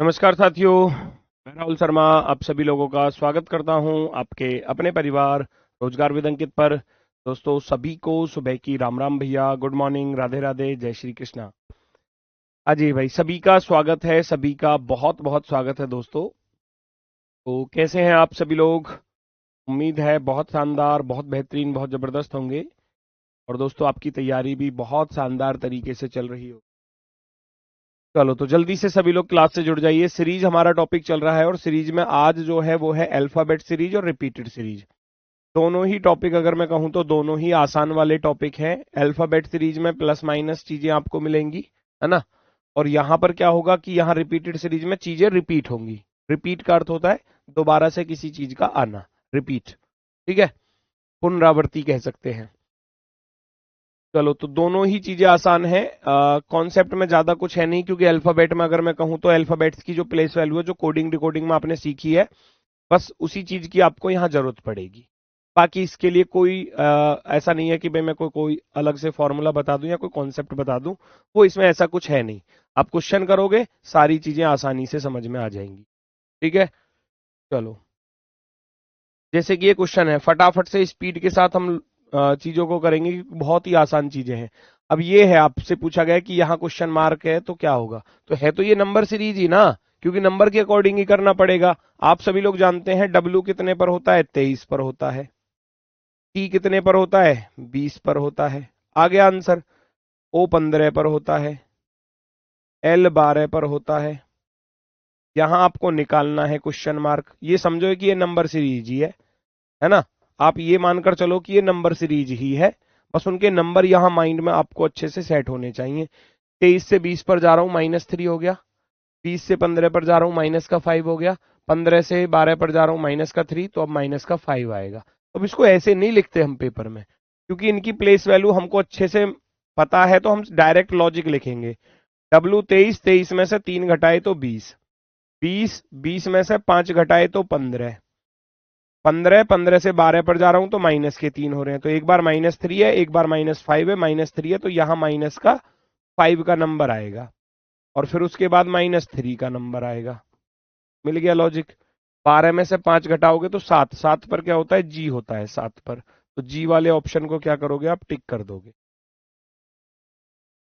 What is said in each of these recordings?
नमस्कार साथियों, मैं राहुल शर्मा आप सभी लोगों का स्वागत करता हूं आपके अपने परिवार रोजगार विद अंकित पर। दोस्तों सभी को सुबह की राम राम भैया, गुड मॉर्निंग, राधे राधे, जय श्री कृष्णा। अजय भाई, सभी का स्वागत है, सभी का बहुत बहुत स्वागत है दोस्तों। तो कैसे हैं आप सभी लोग? उम्मीद है बहुत शानदार, बहुत बेहतरीन, बहुत जबरदस्त होंगे। और दोस्तों आपकी तैयारी भी बहुत शानदार तरीके से चल रही हो। चलो तो जल्दी से सभी लोग क्लास से जुड़ जाइए। सीरीज हमारा टॉपिक चल रहा है और सीरीज में आज जो है वो है अल्फाबेट सीरीज और रिपीटेड सीरीज। दोनों ही टॉपिक अगर मैं कहूं तो दोनों ही आसान वाले टॉपिक हैं। अल्फाबेट सीरीज में प्लस माइनस चीजें आपको मिलेंगी, है ना। और यहां पर क्या होगा कि यहाँ रिपीटेड सीरीज में चीजें रिपीट होंगी। रिपीट का अर्थ होता है दोबारा से किसी चीज का आना, रिपीट। ठीक है, पुनरावृत्ति कह सकते हैं। चलो तो दोनों ही चीजें आसान है। कॉन्सेप्ट में ज्यादा कुछ है नहीं, क्योंकि अल्फाबेट में अगर मैं कहूं तो अल्फाबेट्स की जो प्लेस वैल्यू है, जो कोडिंग डिकोडिंग में आपने सीखी है, बस उसी चीज की आपको यहाँ जरूरत पड़ेगी। बाकी इसके लिए कोई ऐसा नहीं है कि भाई मैं कोई अलग से फॉर्मूला बता दूं या कोई कॉन्सेप्ट बता दूं। वो इसमें ऐसा कुछ है नहीं। आप क्वेश्चन करोगे, सारी चीजें आसानी से समझ में आ जाएंगी। ठीक है, चलो। जैसे कि ये क्वेश्चन है, फटाफट से स्पीड के साथ हम चीजों को करेंगे क्योंकि बहुत ही आसान चीजें हैं। अब ये है, आपसे पूछा गया कि यहाँ क्वेश्चन मार्क है तो क्या होगा, तो है तो ये नंबर सीरीज ही ना, क्योंकि नंबर के अकॉर्डिंग ही करना पड़ेगा। आप सभी लोग जानते हैं डब्ल्यू कितने पर होता है, 23 पर होता है। टी कितने पर होता है, 20 पर होता है। आ गया आंसर। ओ 15 पर होता है। एल 12 पर होता है। यहां आपको निकालना है क्वेश्चन मार्क। ये समझो कि ये नंबर सीरीज ही है ना। आप ये मानकर चलो कि ये नंबर सीरीज ही है। बस उनके नंबर यहाँ माइंड में आपको अच्छे से सेट होने चाहिए। 23 से 20 पर जा रहा हूं, -3 हो गया। 20 से 15 पर जा रहा हूं, -5 हो गया। 15 से 12 पर जा रहा हूं, -3, तो अब -5 आएगा। अब इसको ऐसे नहीं लिखते हम पेपर में, क्योंकि इनकी प्लेस वैल्यू हमको अच्छे से पता है, तो हम डायरेक्ट लॉजिक लिखेंगे। डब्ल्यू 23, 23 में से 3 घटाए तो 20, 20, 20 में से 5 घटाए तो 15, 15, 15 से 12 पर जा रहा हूं तो माइनस के 3 हो रहे हैं। तो एक बार -3 है, एक बार -5 है, -3 है, तो यहां माइनस का 5 का नंबर आएगा। और फिर उसके बाद -3 का नंबर आएगा। मिल गया लॉजिक। 12 में से 5 घटाओगे तो 7, 7 पर क्या होता है, जी होता है 7 पर। तो जी वाले ऑप्शन को क्या करोगे, आप टिक कर दोगे।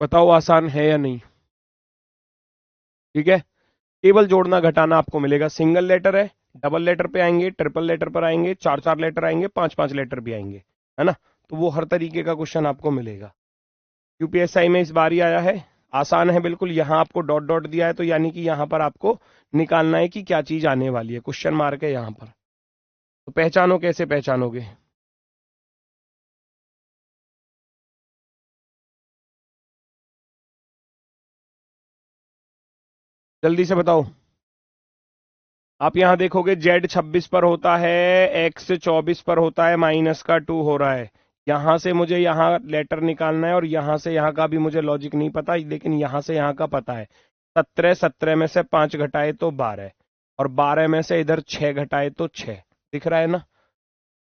बताओ आसान है या नहीं? ठीक है। केवल जोड़ना घटाना आपको मिलेगा। सिंगल लेटर है, डबल लेटर पे आएंगे, ट्रिपल लेटर पर आएंगे, 4 4 लेटर आएंगे, 5 5 लेटर भी आएंगे, है ना। तो वो हर तरीके का क्वेश्चन आपको मिलेगा। यूपीएसआई में इस बार ही आया है। आसान है बिल्कुल। यहां आपको डॉट डॉट दिया है, तो यानी कि यहां पर आपको निकालना है कि क्या चीज आने वाली है। क्वेश्चन मार्क है यहां पर, तो पहचानो, कैसे पहचानोगे? जल्दी से बताओ। आप यहां देखोगे, जेड 26 पर होता है, एक्स 24 पर होता है, -2 हो रहा है। यहां से मुझे यहाँ लेटर निकालना है, और यहां से यहाँ का भी मुझे लॉजिक नहीं पता, लेकिन यहां से यहाँ का पता है। 17, 17 में से 5 घटाए तो 12, और 12 में से इधर 6 घटाए तो 6। दिख रहा है ना।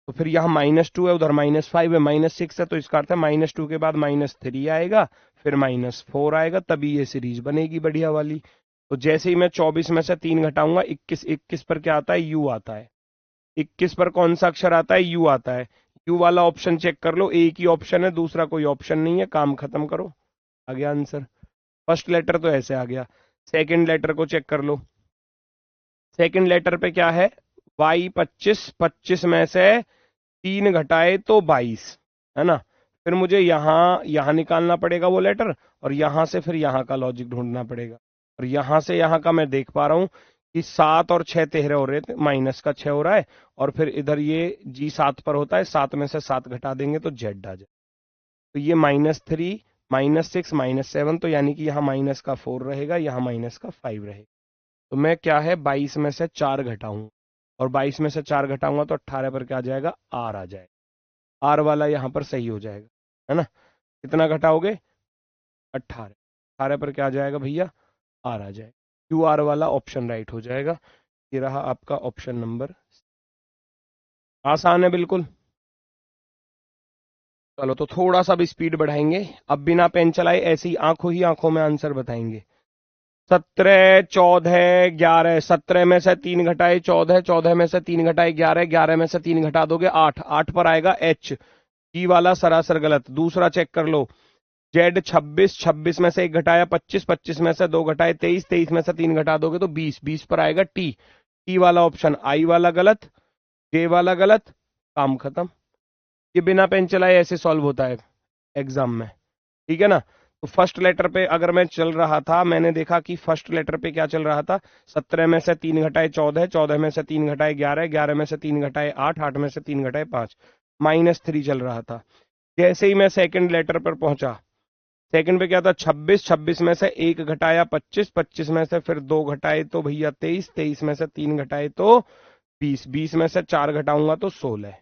तो फिर यहाँ -2 है, उधर -5 है, -6 है, तो इसका अर्थ है -2 के बाद -3 आएगा, फिर -4 आएगा, तभी ये सीरीज बनेगी बढ़िया वाली। तो जैसे ही मैं 24 में से 3 घटाऊंगा, 21, 21 पर क्या आता है, यू आता है। 21 पर कौन सा अक्षर आता है, यू आता है। यू वाला ऑप्शन चेक कर लो, एक ही ऑप्शन है, दूसरा कोई ऑप्शन नहीं है, काम खत्म करो। आ गया आंसर। फर्स्ट लेटर तो ऐसे आ गया। सेकंड लेटर को चेक कर लो। सेकंड लेटर पे क्या है, वाई 25, 25 में से 3 घटाए तो 22, है ना। फिर मुझे यहाँ यहाँ निकालना पड़ेगा वो लेटर, और यहाँ से फिर यहाँ का लॉजिक ढूंढना पड़ेगा। और यहाँ से यहाँ का मैं देख पा रहा हूँ कि 7 और 6 13 हो रहे थे, -6 हो रहा है। और फिर इधर ये जी 7 पर होता है, 7 में से 7 घटा देंगे तो जेड आ जाए। तो ये -3, -6, -7, तो यानी कि यहाँ -4 रहेगा, यहाँ -5 रहेगा। तो मैं क्या है, 22 में से 4 घटाऊंगा, और 22 में से 4 घटाऊंगा तो 18 पर क्या आ जाएगा, आर आ जाएगा। आर वाला यहाँ पर सही हो जाएगा, है ना। कितना घटाओगे, 18। 18 पर क्या आ जाएगा भैया, आर आ जाएगा। क्यू आर वाला ऑप्शन राइट हो जाएगा। ये रहा आपका ऑप्शन नंबर। आसान है बिल्कुल। चलो तो थोड़ा सा भी स्पीड बढ़ाएंगे। अब बिना पेन चलाए ऐसे ही आंखों में आंसर बताएंगे। 17, 14, 11, 17 में से 3 घटाए 14, 14 में से 3 घटाए 11, 11 में से 3 घटा दोगे 8, 8 पर आएगा एच। जी वाला सरासर गलत। दूसरा चेक कर लो, जेड 26, 26 में से 1 घटाया 25, 25 में से 2 घटाए 23, 23 में से 3 घटा दोगे तो 20, 20 पर आएगा टी। टी वाला ऑप्शन, आई वाला गलत, जे वाला गलत, काम खत्म। ये बिना पेन चलाए ऐसे सॉल्व होता है एग्जाम में, ठीक है ना। तो फर्स्ट लेटर पे अगर मैं चल रहा था, मैंने देखा कि फर्स्ट लेटर पे क्या चल रहा था, 17 में से 3 घटाए 14, 14 में से 3 घटाए 11, 11 में से 3 घटाए 8, 8 में से 3 घटाए 5, -3 चल रहा था। जैसे ही मैं सेकंड लेटर पर पहुंचा, सेकंड पे क्या था, 26, 26 में से 1 घटाया 25, 25 में से फिर 2 घटाए तो भैया 23, 23 में से 3 घटाए तो 20, 20 में से 4 घटाऊंगा तो 16,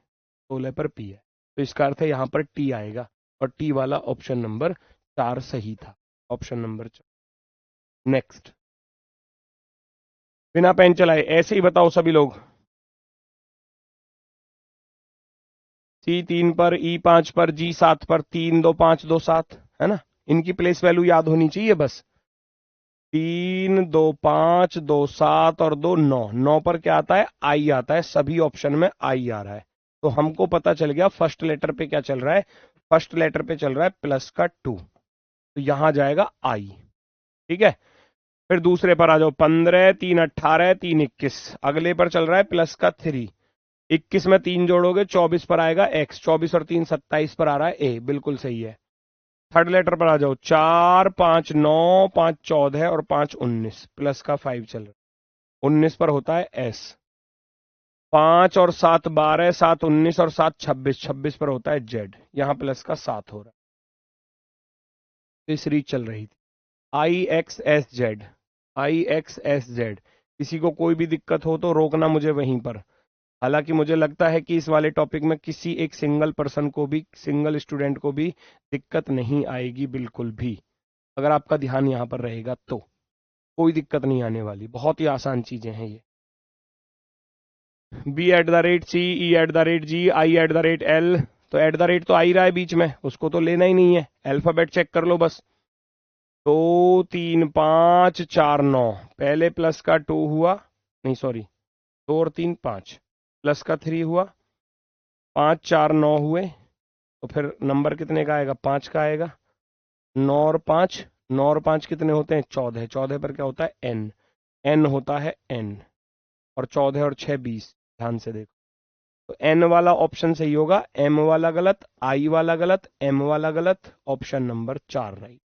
16 पर पी है। तो इसका अर्थ है यहाँ पर टी आएगा, और टी वाला ऑप्शन नंबर 4 सही था, ऑप्शन नंबर 4। नेक्स्ट, बिना पेन चलाए ऐसे ही बताओ सभी लोग। C3 पर, E5 पर, G7 पर, 3, 2, 5, 2, 7, है ना। इनकी प्लेस वैल्यू याद होनी चाहिए बस। 3, 2, 5, 2, 7 और 2, 9। 9 पर क्या आता है, आई आता है, सभी ऑप्शन में आई आ रहा है। तो हमको पता चल गया फर्स्ट लेटर पे क्या चल रहा है, फर्स्ट लेटर पे चल रहा है प्लस का 2, तो यहां जाएगा आई, ठीक है। फिर दूसरे पर आ जाओ, 15, 3, 18, 3, 21। अगले पर चल रहा है प्लस का 3, 21 में 3 जोड़ोगे 24 पर आएगा एक्स, 24 और 3 27 पर आ रहा है ए, बिल्कुल सही है। थर्ड लेटर पर आ जाओ, 4, 5, 9, 5, 14 और 5, 19, प्लस का 5 चल रहा है, 19 पर होता है एस। 5 और 7 12, 7 19 और 7 26, 26 पर होता है जेड, यहां प्लस का 7 हो रहा है। तो सीरीज चल रही थी आई एक्स एस जेड, आई एक्स एस जेड। किसी को कोई भी दिक्कत हो तो रोकना मुझे वहीं पर। हालांकि मुझे लगता है कि इस वाले टॉपिक में किसी एक सिंगल पर्सन को भी, सिंगल स्टूडेंट को भी दिक्कत नहीं आएगी बिल्कुल भी, अगर आपका ध्यान यहाँ पर रहेगा तो कोई दिक्कत नहीं आने वाली, बहुत ही आसान चीजें हैं ये। B@C, E@G, I@L, तो एट द रेट तो आ ही रहा है बीच में, उसको तो लेना ही नहीं है, अल्फाबेट चेक कर लो बस। 2, 3, 5, 4, 9, पहले प्लस का 2 हुआ, नहीं सॉरी, 2 और 3 5, प्लस का 3 हुआ, 5, 4, 9 हुए, तो फिर नंबर कितने का आएगा, 5 का आएगा। 9 और 5, 9 और 5 कितने होते हैं, 14, 14 पर क्या होता है एन, एन होता है एन, और 14 और 6 20, ध्यान से देखो। तो एन वाला ऑप्शन सही होगा, एम वाला गलत, आई वाला गलत, एम वाला गलत, ऑप्शन नंबर 4 राइट।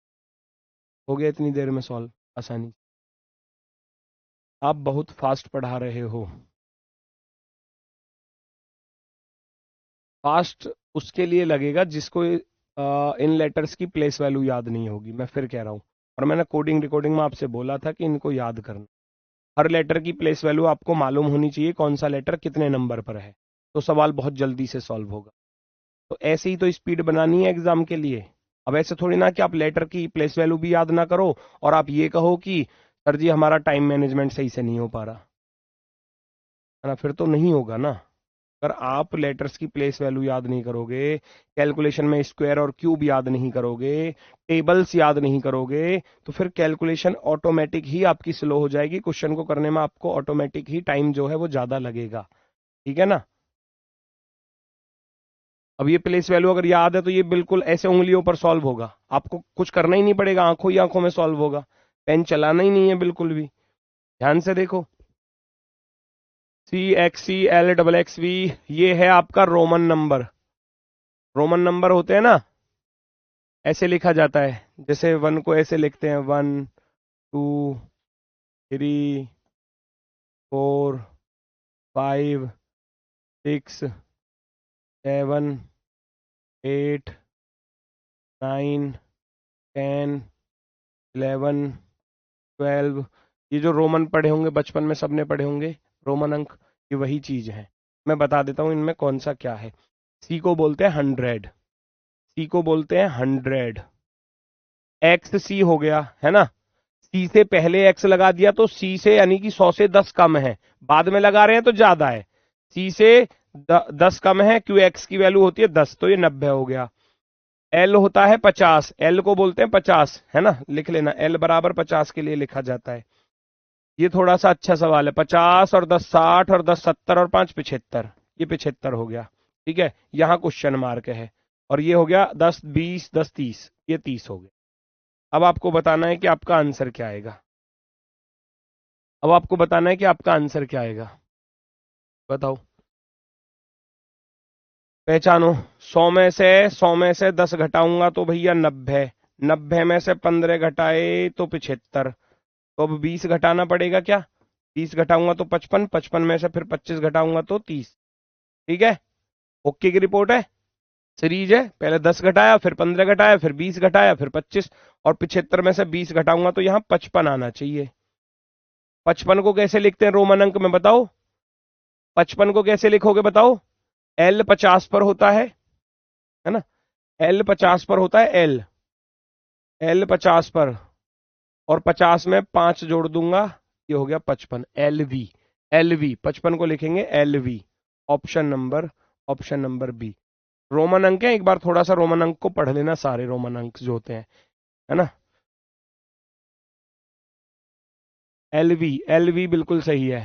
हो गया इतनी देर में सॉल्व, आसानी। आप बहुत फास्ट पढ़ा रहे हो। फास्ट उसके लिए लगेगा जिसको इन लेटर्स की प्लेस वैल्यू याद नहीं होगी, मैं फिर कह रहा हूं, और मैंने कोडिंग रिकॉर्डिंग में आपसे बोला था कि इनको याद करना। हर लेटर की प्लेस वैल्यू आपको मालूम होनी चाहिए, कौन सा लेटर कितने नंबर पर है, तो सवाल बहुत जल्दी से सॉल्व होगा। तो ऐसे ही तो स्पीड बनानी है एग्जाम के लिए। अब ऐसे थोड़ी ना कि आप लेटर की प्लेस वैल्यू भी याद ना करो और आप ये कहो कि सर जी हमारा टाइम मैनेजमेंट सही से नहीं हो पा रहा, है ना, फिर तो नहीं होगा ना। अगर आप लेटर्स की प्लेस वैल्यू याद नहीं करोगे, कैलकुलेशन में स्क्वायर और क्यूब याद नहीं करोगे, टेबल्स याद नहीं करोगे, तो फिर कैलकुलेशन ऑटोमेटिक ही आपकी स्लो हो जाएगी, क्वेश्चन को करने में आपको ऑटोमेटिक ही टाइम जो है वो ज्यादा लगेगा, ठीक है ना। अब ये प्लेस वैल्यू अगर याद है तो ये बिल्कुल ऐसे उंगलियों पर सॉल्व होगा, आपको कुछ करना ही नहीं पड़ेगा, आंखों ही आंखों में सॉल्व होगा, पेन चलाना ही नहीं है बिल्कुल भी। ध्यान से देखो, CXCL XXV, ये है आपका रोमन नंबर। रोमन नंबर होते हैं ना, ऐसे लिखा जाता है, जैसे 1 को ऐसे लिखते हैं, 1, 2, 3, 4, 5, 6, 7, 8, 9, 10, 11, 12। ये जो रोमन पढ़े होंगे बचपन में, सबने पढ़े होंगे रोमन अंक, ये वही चीज है। मैं बता देता हूं इनमें कौन सा क्या है। सी को बोलते हैं 100, सी को बोलते हैं 100, एक्स सी हो गया, है ना। सी से पहले एक्स लगा दिया तो सी से यानी कि 100 से 10 कम है, बाद में लगा रहे हैं तो ज्यादा है, सी से 10 कम है, क्यों एक्स की वैल्यू होती है 10, तो ये 90 हो गया। एल होता है 50, एल को बोलते हैं 50, है ना, लिख लेना, एल बराबर 50 के लिए लिखा जाता है। ये थोड़ा सा अच्छा सवाल है। 50 और 10 60 और 10 70 और 5 75, ये 75 हो गया। ठीक है, यहाँ क्वेश्चन मार्क है। और ये हो गया 10 20 10 30, ये 30 हो गया। अब आपको बताना है कि आपका आंसर क्या आएगा। अब आपको बताना है कि आपका आंसर क्या आएगा, बताओ, पहचानो। 100 में से 10 घटाऊंगा तो भैया 90, 90 में से 15 घटाए तो 75, तो अब 20 घटाना पड़ेगा क्या, 20 घटाऊंगा तो 55, 55 में से फिर 25 घटाऊंगा तो 30। ठीक है, ओके की रिपोर्ट है, सीरीज है, पहले 10 घटाया, फिर 15 घटाया, फिर 20 घटाया, फिर 25, और 75 में से 20 घटाऊंगा तो यहाँ 55 आना चाहिए। 55 को कैसे लिखते हैं रोमन अंक में, बताओ, 55 को कैसे लिखोगे बताओ। एल 50 पर होता है ना, एल 50 पर होता है, एल, एल 50 पर, और 50 में 5 जोड़ दूंगा, ये हो गया 55, एल वी, एल वी 55 को लिखेंगे L V. Option number, option number B. Roman अंक है, एक बार थोड़ा सा रोमन अंक को पढ़ लेना, सारे रोमन अंक जो होते हैं, है ना। एल वी, एल वी बिल्कुल सही है।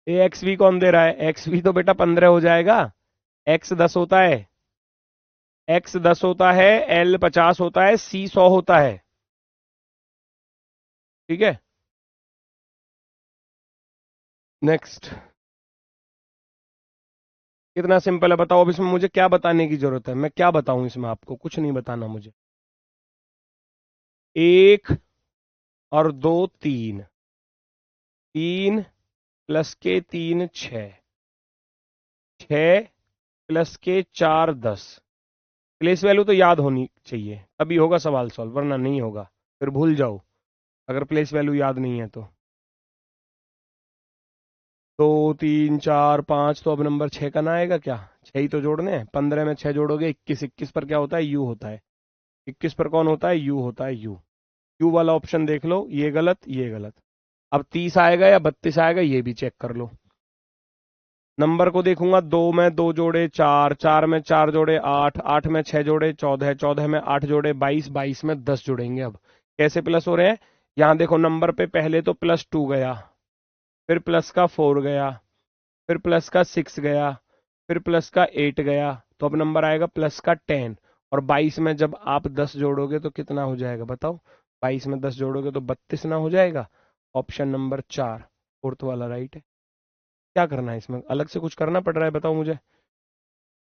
ए एक्स वी कौन दे रहा है, एक्स वी तो बेटा 15 हो जाएगा, एक्स 10 होता है, एक्स 10 होता है, एल 50 होता है, सी 100 होता है। ठीक है, नेक्स्ट। कितना सिंपल है बताओ, अब इसमें मुझे क्या बताने की जरूरत है, मैं क्या बताऊं इसमें, आपको कुछ नहीं बताना मुझे। 1 और 2 3, 3 प्लस के 3 6, 6 प्लस के 4 10। प्लेस वैल्यू तो याद होनी चाहिए, तभी होगा सवाल सॉल्व, वरना नहीं होगा, फिर भूल जाओ अगर प्लेस वैल्यू याद नहीं है तो। 2 3 4 5, तो अब नंबर 6 का ना आएगा क्या, 6 ही तो जोड़ने हैं, 15 में 6 जोड़ोगे 21, 21 पर क्या होता है, यू होता है, 21 पर कौन होता है, यू होता है, यू। यू वाला ऑप्शन देख लो, ये गलत ये गलत। अब 30 आएगा या 32 आएगा, ये भी चेक कर लो। नंबर को देखूंगा, 2 में 2 जोड़े 4, 4 में 4 जोड़े 8, 8 में 6 जोड़े 14, 14 में 8 जोड़े 22, 22 में 10 जुड़ेंगे। अब कैसे प्लस हो रहे हैं, यहाँ देखो नंबर पे पहले तो +2 गया, फिर प्लस का 4 गया, फिर प्लस का 6 गया, फिर प्लस का 8 गया, तो अब नंबर आएगा प्लस का 10। और 22 में जब आप 10 जोड़ोगे तो कितना हो जाएगा बताओ, 22 में 10 जोड़ोगे तो 32 ना हो जाएगा। ऑप्शन नंबर 4, फोर्थ वाला राइट है। क्या करना है इसमें, अलग से कुछ करना पड़ रहा है बताओ मुझे,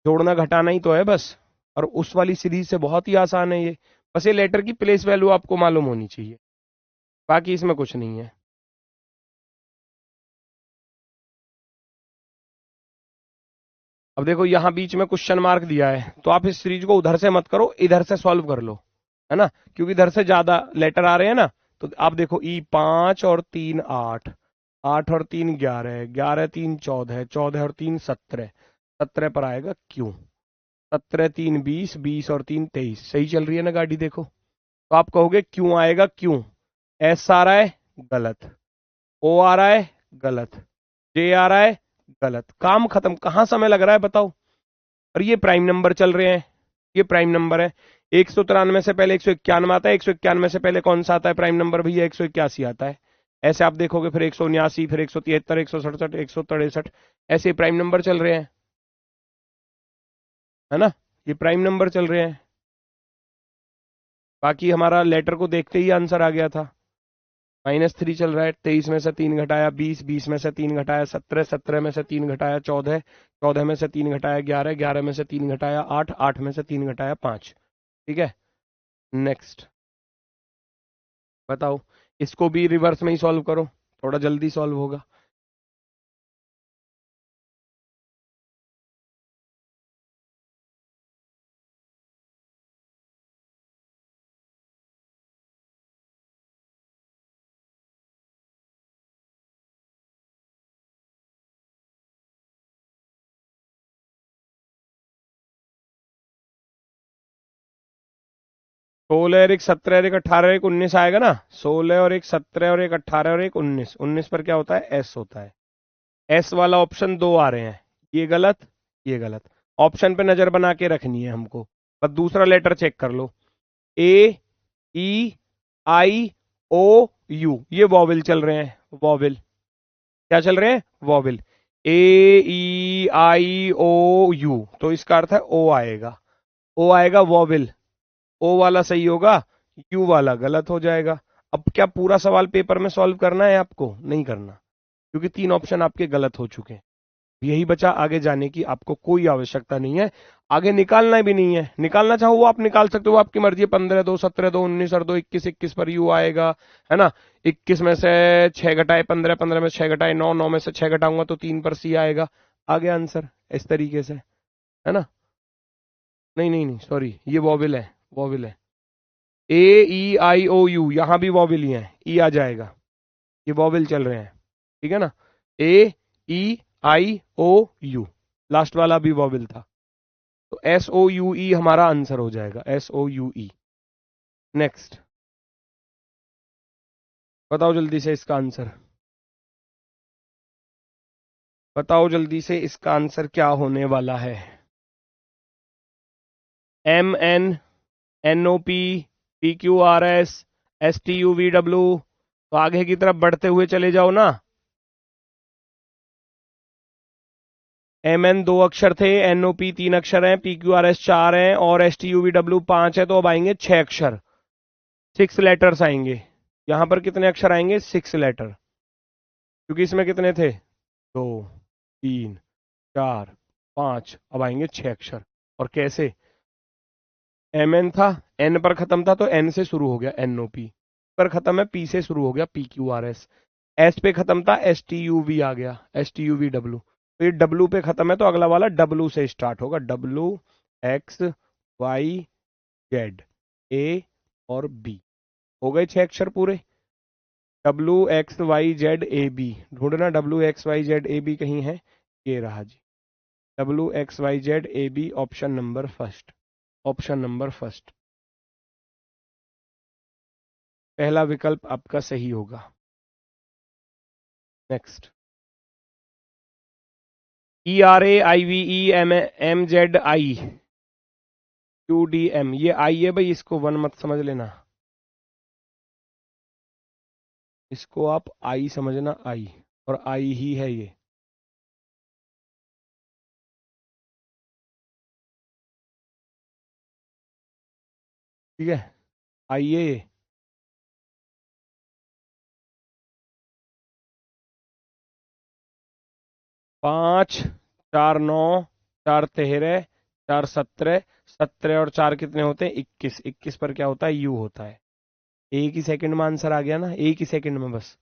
जोड़ना घटाना ही तो है बस। और उस वाली सीरीज से बहुत ही आसान है ये, बस ये लेटर की प्लेस वैल्यू आपको मालूम होनी चाहिए, बाकी इसमें कुछ नहीं है। अब देखो यहाँ बीच में क्वेश्चन मार्क दिया है, तो आप इस सीरीज को उधर से मत करो, इधर से सॉल्व कर लो, है ना, क्योंकि इधर से ज्यादा लेटर आ रहे हैं ना। तो आप देखो ई 5 और 3 8, 8 और 3 11, 11 3 14, 14 और 3 17, 17 पर आएगा क्यों, 17 3 20, 20 और 3 23, सही चल रही है ना गाड़ी देखो। तो आप कहोगे क्यों आएगा, क्यों, एस आ रहा है गलत, ओ आ रहा है गलत, जे आ रहा है गलत, काम खत्म, कहां समय लग रहा है बताओ। और ये प्राइम नंबर चल रहे हैं, ये प्राइम नंबर है। 193 से पहले 191 आता है, 191 से पहले कौन सा आता है प्राइम नंबर भैया, 181 आता है। ऐसे आप देखोगे फिर 179, फिर 173, 167, 163, ऐसे प्राइम नंबर चल रहे हैं, है ना, ये प्राइम नंबर चल रहे हैं। बाकी हमारा लेटर को देखते ही आंसर आ गया था। -3 चल रहा है, 23 में से 3 घटाया 20, 20 में से 3 घटाया 17, 17 में से 3 घटाया 14, 14 में से 3 घटाया 11, 11 में से 3 घटाया 8, 8 में से 3 घटाया 5। ठीक है, नेक्स्ट बताओ, इसको भी रिवर्स में ही सॉल्व करो, थोड़ा जल्दी सॉल्व होगा। 16 और 1 17 और 1 18 और 1 19 आएगा ना, 16 और 1 17 और 1 18 और 1 19, 19 पर क्या होता है, एस होता है। एस वाला ऑप्शन 2 आ रहे हैं, ये गलत ये गलत, ऑप्शन पे नजर बना के रखनी है हमको। बस दूसरा लेटर चेक कर लो, ए ई आई ओ यू, ये वॉवेल चल रहे हैं, वॉवेल क्या चल रहे हैं, vowel, A E I O you, तो इसका अर्थ है ओ आएगा, ओ आएगा वॉवेल, ओ वाला सही होगा, यू वाला गलत हो जाएगा। अब क्या पूरा सवाल पेपर में सॉल्व करना है आपको, नहीं करना, क्योंकि 3 ऑप्शन आपके गलत हो चुके हैं। यही बचा, आगे जाने की आपको कोई आवश्यकता नहीं है, आगे निकालना भी नहीं है, निकालना चाहो वो आप निकाल सकते हो, आपकी मर्जी है, 15 2 17 2 19 और 2 21, 21 पर यू आएगा, है ना, 21 में से 6 घटाए 15, 15 में से 6 घटाए 9, 9 में से 6 घटाऊंगा तो 3 पर सी आएगा, आ गया आंसर इस तरीके से, है ना। नहीं नहीं नहीं सॉरी, ये वॉविल है, वॉविल है, ए ई आई ओ यू, यहां भी वॉविल ही है, ई आ जाएगा, ये वॉविल चल रहे हैं, ठीक है ना, ए ई आई ओ यू, लास्ट वाला भी वॉविल था, तो एस ओ यू ई हमारा आंसर हो जाएगा, S O U E. Next, बताओ जल्दी से इसका आंसर, बताओ जल्दी से इसका आंसर क्या होने वाला है। M N, N O P, P Q R S, S T U V W, तो आगे की तरफ बढ़ते हुए चले जाओ ना। एम एन 2 अक्षर थे, एन ओ पी 3 अक्षर हैं, पी क्यू आर एस 4 हैं और S T U V W 5 है, तो अब आएंगे 6 अक्षर, 6 लेटर्स आएंगे। यहां पर कितने अक्षर आएंगे, 6 लेटर, क्योंकि इसमें कितने थे, 2 3 4 5, अब आएंगे 6 अक्षर। और कैसे, एम एन था, एन पर खत्म था तो एन से शुरू हो गया, एन ओ पी पर खत्म है, पी से शुरू हो गया, P Q R S, S पे खत्म था, एस टी यू वी आ गया, S T U V W, तो ये डब्ल्यू पे खत्म है तो अगला वाला डब्ल्यू से स्टार्ट होगा, W X Y Z A और बी, हो गए 6 अक्षर पूरे, W X Y Z A B, ढूंढना W X Y Z A B कहीं है, ये रहा जी, W X Y Z A B, option number first, option number first, पहला विकल्प आपका सही होगा। Next, E R A I V E M M Z I Q D M, ये आई है भाई, इसको वन मत समझ लेना, इसको आप आई समझना, आई, और आई ही है ये, ठीक है, आई है ये, 5 4 9 4 13 4 17, 17 और 4 कितने होते हैं, 21, 21 पर क्या होता है, यू होता है, एक ही सेकंड में आंसर आ गया ना, एक ही सेकंड में बस,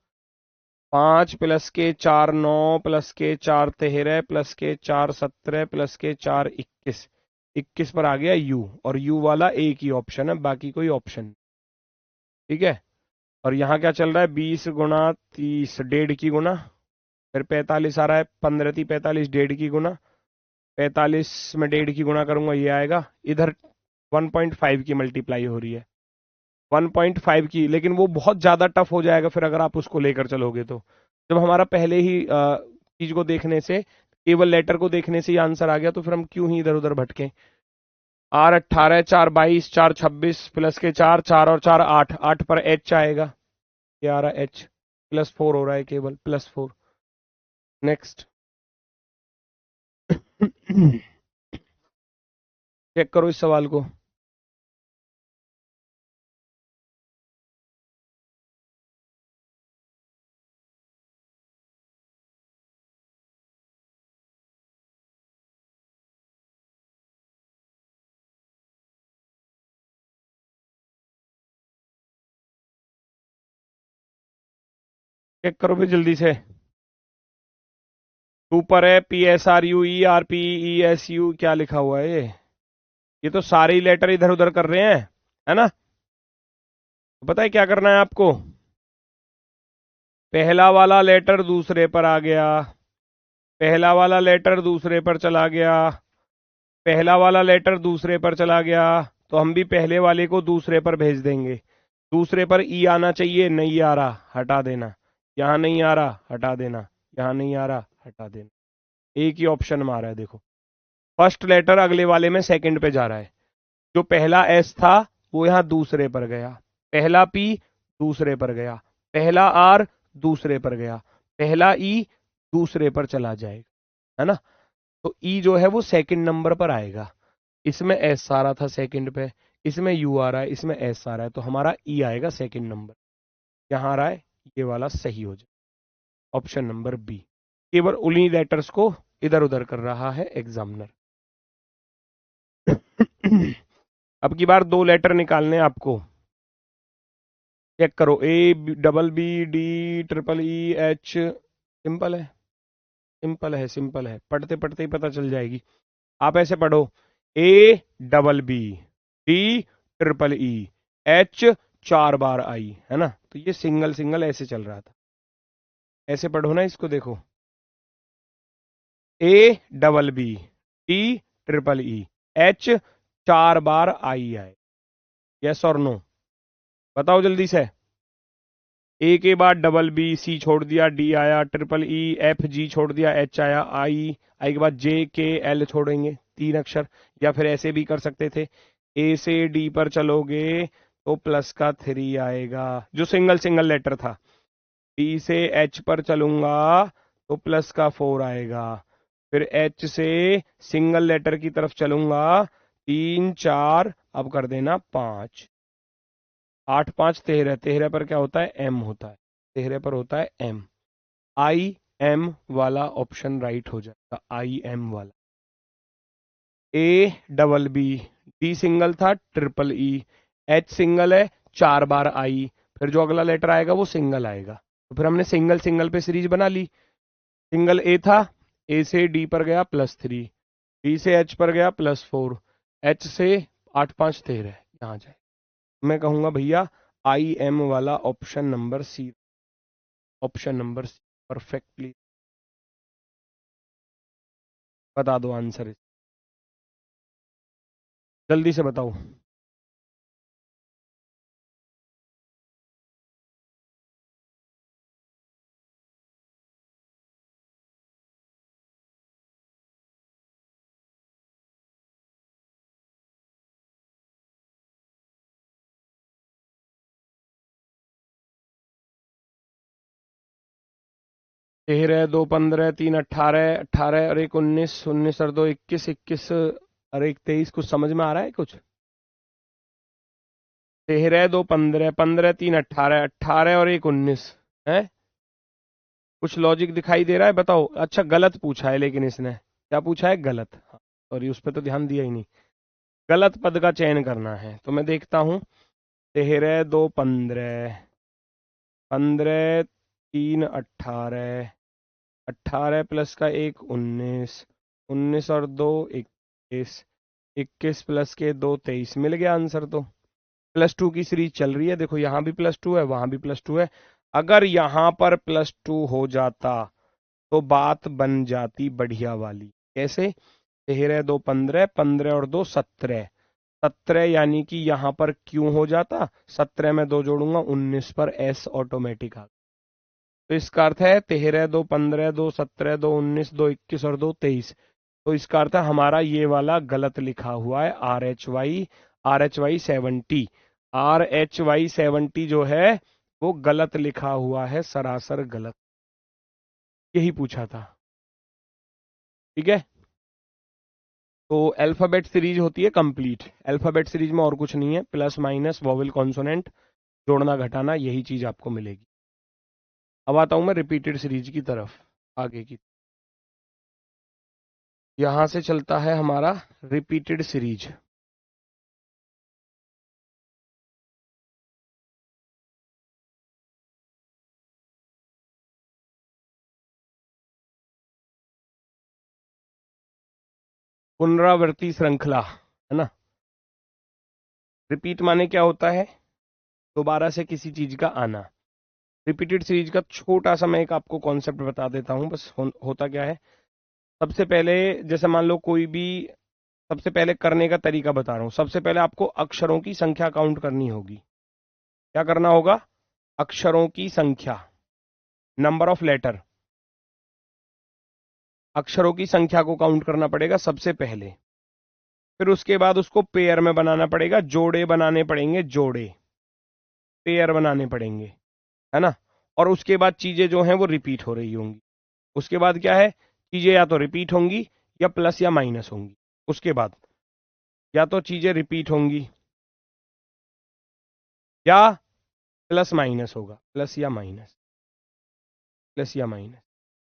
5 प्लस के 4 9 प्लस के 4 13 प्लस के 4 17 प्लस के 4 21, 21 पर आ गया यू, और यू वाला एक ही ऑप्शन है, बाकी कोई ऑप्शन नहीं, ठीक है। और यहाँ क्या चल रहा है, 20 गुना 30, 1.5 की गुना, फिर 45 आ रहा है, 15 थी 45, 1.5 की गुना, 45 में 1.5 की गुना करूंगा ये आएगा, इधर 1.5 की मल्टीप्लाई हो रही है, 1.5 की, लेकिन वो बहुत ज्यादा टफ हो जाएगा फिर अगर आप उसको लेकर चलोगे तो, जब हमारा पहले ही चीज को देखने से, केवल लेटर को देखने से ही आंसर आ गया, तो फिर हम क्यों ही इधर उधर भटके। 8 18 4 22 4 26 प्लस के 4 4 और 4 8, 8 पर एच आएगा, ये आ रहा एच, +4 हो रहा है केवल, +4। नेक्स्ट, चेक करो इस सवाल को, चेक करो फिर जल्दी से, ऊपर है P S R you E R P E S U, क्या लिखा हुआ है ये तो सारे ही लेटर इधर उधर कर रहे हैं, है ना। तो पता है क्या करना है आपको, पहला वाला लेटर दूसरे पर आ गया, पहला वाला लेटर दूसरे पर चला गया, पहला वाला लेटर दूसरे पर चला गया, तो हम भी पहले वाले को दूसरे पर भेज देंगे, दूसरे पर ई आना चाहिए, नहीं आ रहा हटा देना, यहाँ नहीं आ रहा हटा देना, यहाँ नहीं आ रहा हटा देना, एक ही ऑप्शन में आ रहा है देखो, फर्स्ट लेटर अगले वाले में सेकंड पे जा रहा है, जो पहला एस था वो यहां दूसरे पर गया, पहला पी दूसरे पर गया, पहला आर दूसरे पर गया, पहला ई दूसरे पर चला जाएगा, है ना। तो ई जो है वो सेकंड नंबर पर आएगा। इसमें एस आ रहा था सेकंड पे, इसमें यू आ रहा है, इसमें एस आ रहा है, तो हमारा ई आएगा सेकंड नंबर। यहां आ रहा है, ये वाला सही हो जाए, ऑप्शन नंबर बी। केवल उन्हीं लेटर्स को इधर उधर कर रहा है एग्जामिनर। अब की बार दो लेटर निकालने हैं आपको, चेक करो। A double B D triple E H, simple है, सिंपल है, सिंपल है, पढ़ते पढ़ते ही पता चल जाएगी। आप ऐसे पढ़ो, A double B D triple E H 4 बार आई, है ना। तो ये सिंगल सिंगल ऐसे चल रहा था, ऐसे पढ़ो ना इसको, देखो A double B D triple E H 4 बार आई आए, यस और नो, बताओ जल्दी से। ए के बाद डबल बी, सी छोड़ दिया, डी आया, ट्रिपल ई एफ जी छोड़ दिया, एच आया, आई के बाद जे के एल छोड़ेंगे, 3 अक्षर। या फिर ऐसे भी कर सकते थे, ए से डी पर चलोगे तो प्लस का 3 आएगा, जो सिंगल सिंगल लेटर था। डी से एच पर चलूंगा तो प्लस का 4 आएगा, फिर एच से सिंगल लेटर की तरफ चलूंगा, 3 4, अब कर देना 5, 8 5 13, 13 पर क्या होता है, एम होता है, 13 पर होता है एम। आई एम वाला ऑप्शन राइट हो जाएगा, आई एम वाला। A double B, D single था, ट्रिपल ई, एच सिंगल है, 4 बार आई, फिर जो अगला लेटर आएगा वो सिंगल आएगा, तो फिर हमने सिंगल सिंगल पे सीरीज बना ली। सिंगल ए था, ए से डी पर गया +3, डी से एच पर गया +4, एच से 8 5 13, यहाँ जाए। मैं कहूंगा भैया आई एम वाला option number C, option number C perfectly. बता दो आंसर, जल्दी से बताओ। तेरह, 2 15, 3 18, 18 और 1 19, 19 और 2 21, 21 और 1 23, कुछ समझ में आ रहा है कुछ? 13 2 15, 15 3 18, 18 और 1 19 है, कुछ लॉजिक दिखाई दे रहा है, बताओ। अच्छा गलत पूछा है, लेकिन इसने क्या पूछा है, गलत, सॉरी उस पर तो ध्यान दिया ही नहीं। गलत पद का चयन करना है, तो मैं देखता हूं। 13 2 15, 15 3 18, 18 प्लस का 1 19, 19 और 2 21, 21 प्लस के 2 23, मिल गया आंसर। तो +2 की सीरीज चल रही है, देखो यहाँ भी +2 है, वहां भी +2 है। अगर यहाँ पर +2 हो जाता तो बात बन जाती बढ़िया वाली। कैसे? 13 2 15, 15 और 2 17, 17 यानी कि यहाँ पर क्यों हो जाता, 17 में 2 जोड़ूंगा, 19 पर एस ऑटोमेटिक आ। तो इसका अर्थ है 13 2 15, 2 17, 2 19, 2 21 और 2 23। तो इसका अर्थ है हमारा ये वाला गलत लिखा हुआ है, RH Y 70 जो है वो गलत लिखा हुआ है, सरासर गलत। यही पूछा था, ठीक है। तो अल्फाबेट सीरीज होती है कंप्लीट, अल्फाबेट सीरीज में और कुछ नहीं है, प्लस माइनस वोवेल कॉन्सोनेंट, जोड़ना घटाना, यही चीज आपको मिलेगी। अब आता हूं मैं रिपीटेड सीरीज की तरफ, आगे की। यहां से चलता है हमारा रिपीटेड सीरीज। पुनरावर्ती श्रृंखला, है ना। रिपीट माने क्या होता है, दोबारा से किसी चीज का आना। रिपीटेड सीरीज का छोटा सा मैं एक आपको कॉन्सेप्ट बता देता हूं, बस होता क्या है। सबसे पहले, जैसे मान लो कोई भी, सबसे पहले करने का तरीका बता रहा हूं। सबसे पहले आपको अक्षरों की संख्या काउंट करनी होगी। क्या करना होगा? अक्षरों की संख्या, नंबर ऑफ लेटर, अक्षरों की संख्या को काउंट करना पड़ेगा सबसे पहले। फिर उसके बाद उसको पेयर में बनाना पड़ेगा, जोड़े बनाने पड़ेंगे, जोड़े पेयर बनाने पड़ेंगे, है ना। और उसके बाद चीजें जो हैं वो रिपीट हो रही होंगी। उसके बाद क्या है, चीजें या तो रिपीट होंगी या प्लस या माइनस होंगी। उसके बाद या तो चीजें रिपीट होंगी या प्लस माइनस होगा, प्लस या माइनस, प्लस या माइनस,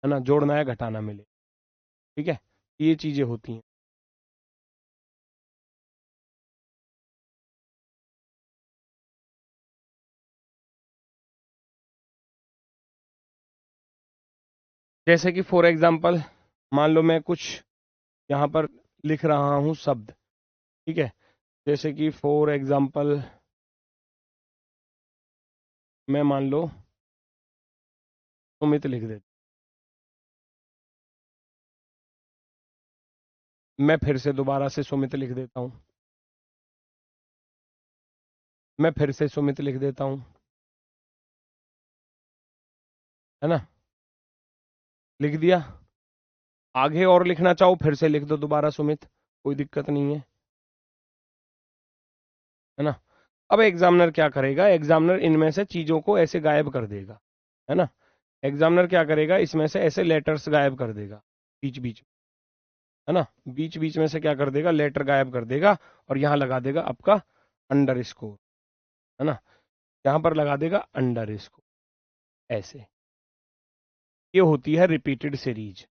है ना, जोड़ना या घटाना मिले। ठीक है, ये चीजें होती हैं। जैसे कि फॉर एग्जाम्पल मान लो मैं कुछ यहाँ पर लिख रहा हूं शब्द, ठीक है। जैसे कि फॉर एग्जाम्पल मैं मान लो सुमित लिख देता, मैं फिर से दोबारा से सुमित लिख देता हूं, मैं फिर से सुमित लिख देता हूं, है ना, लिख दिया। आगे और लिखना चाहो फिर से लिख दो दोबारा सुमित, कोई दिक्कत नहीं है ना। अब एग्जामिनर क्या करेगा, एग्जामिनर इनमें से चीजों को ऐसे गायब कर देगा, है ना। एग्जामिनर क्या करेगा, इसमें से ऐसे लेटर्स गायब कर देगा बीच बीच, है ना, बीच बीच में से क्या कर देगा, लेटर गायब कर देगा और यहाँ लगा देगा आपका अंडर स्कोर, है ना, यहाँ पर लगा देगा अंडर स्कोर, ऐसे। ये होती है रिपीटेड सीरीज,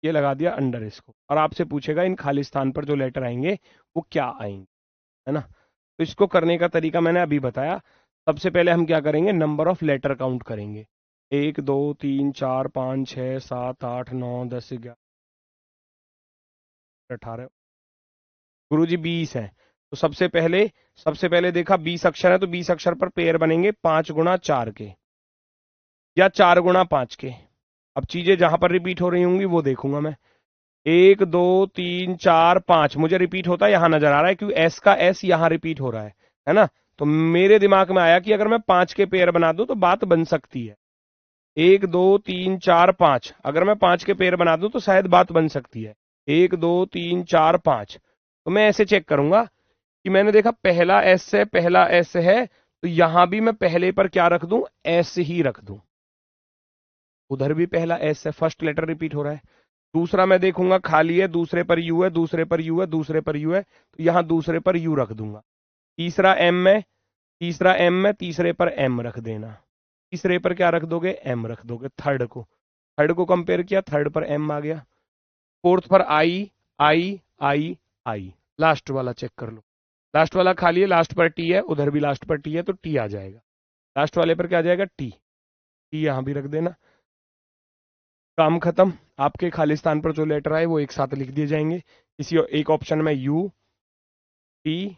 ये लगा दिया अंडर स्कोर और आपसे पूछेगा इन खाली स्थान पर जो लेटर आएंगे वो क्या आएंगे, है ना। तो इसको करने का तरीका मैंने अभी बताया। सबसे पहले हम क्या करेंगे, नंबर ऑफ लेटर काउंट करेंगे, 1 2 3 4 5 6 7 8 9 10 11 18। गुरु जी 20 है, तो सबसे पहले देखा 20 अक्षर है, तो 20 अक्षर पर पेयर बनेंगे 5 गुणा 4 के या 4 गुणा 5 के। अब चीजें जहां पर रिपीट हो रही होंगी वो देखूंगा मैं। 1 2 3 4 5 मुझे रिपीट होता है, यहां नजर आ रहा है क्योंकि एस का एस यहां रिपीट हो रहा है ना। तो मेरे दिमाग में आया कि अगर मैं 5 के पेयर बना दूं तो बात बन सकती है। 1 2 3 4 5, अगर मैं 5 के पेयर बना दूं तो शायद बात बन सकती है। 1 2 3 4 5, तो मैं ऐसे चेक करूंगा कि मैंने देखा पहला एस है, पहला एस है, तो यहां भी मैं पहले पर क्या रख दूं, एस ही रख दूं। उधर भी पहला एस है, फर्स्ट लेटर रिपीट हो रहा है। दूसरा मैं देखूंगा खाली है, दूसरे पर यू है, दूसरे पर यू है, दूसरे पर यू है, तो यहां दूसरे पर यू रख दूंगा। तीसरा एम है, तीसरा एम है, तीसरे पर एम रख देना। तीसरे पर क्या रख दोगे, एम रख दोगे। थर्ड को कंपेयर किया, थर्ड पर एम आ गया। फोर्थ पर आई आई आई आई। लास्ट वाला चेक कर लो, लास्ट वाला खाली है, लास्ट पर टी है, उधर भी लास्ट पर टी है, तो टी आ जाएगा। लास्ट वाले पर क्या आ जाएगा, टी। टी यहां भी रख देना, काम खत्म। आपके खाली स्थान पर जो लेटर आए वो एक साथ लिख दिए जाएंगे। किसी एक ऑप्शन में U T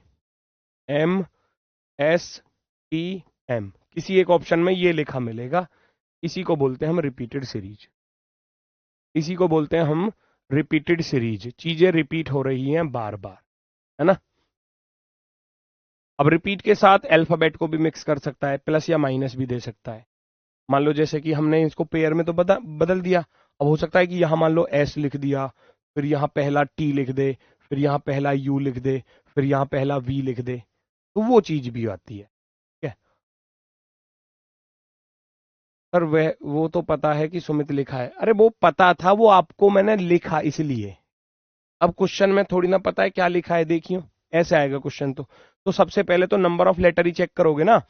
M S T M, किसी एक ऑप्शन में ये लिखा मिलेगा। इसी को बोलते हैं हम रिपीटेड सीरीज, इसी को बोलते हैं हम रिपीटेड सीरीज। चीजें रिपीट हो रही हैं बार बार, है ना। अब रिपीट के साथ अल्फाबेट को भी मिक्स कर सकता है, प्लस या माइनस भी दे सकता है। मान लो जैसे कि हमने इसको पेयर में तो बदल दिया, अब हो सकता है कि यहां मान लो एस लिख दिया, फिर यहां पहला टी लिख दे, फिर यहां पहला यू लिख दे, फिर यहां पहला वी लिख दे, तो वो चीज भी आती है। ठीक है सर, वह वो तो पता है कि सुमित लिखा है, अरे वो पता था, वो आपको मैंने लिखा इसलिए। अब क्वेश्चन में थोड़ी ना पता है क्या लिखा है, देखियो ऐसे आएगा क्वेश्चन। तो सबसे पहले तो नंबर ऑफ लेटर ही चेक करोगे ना।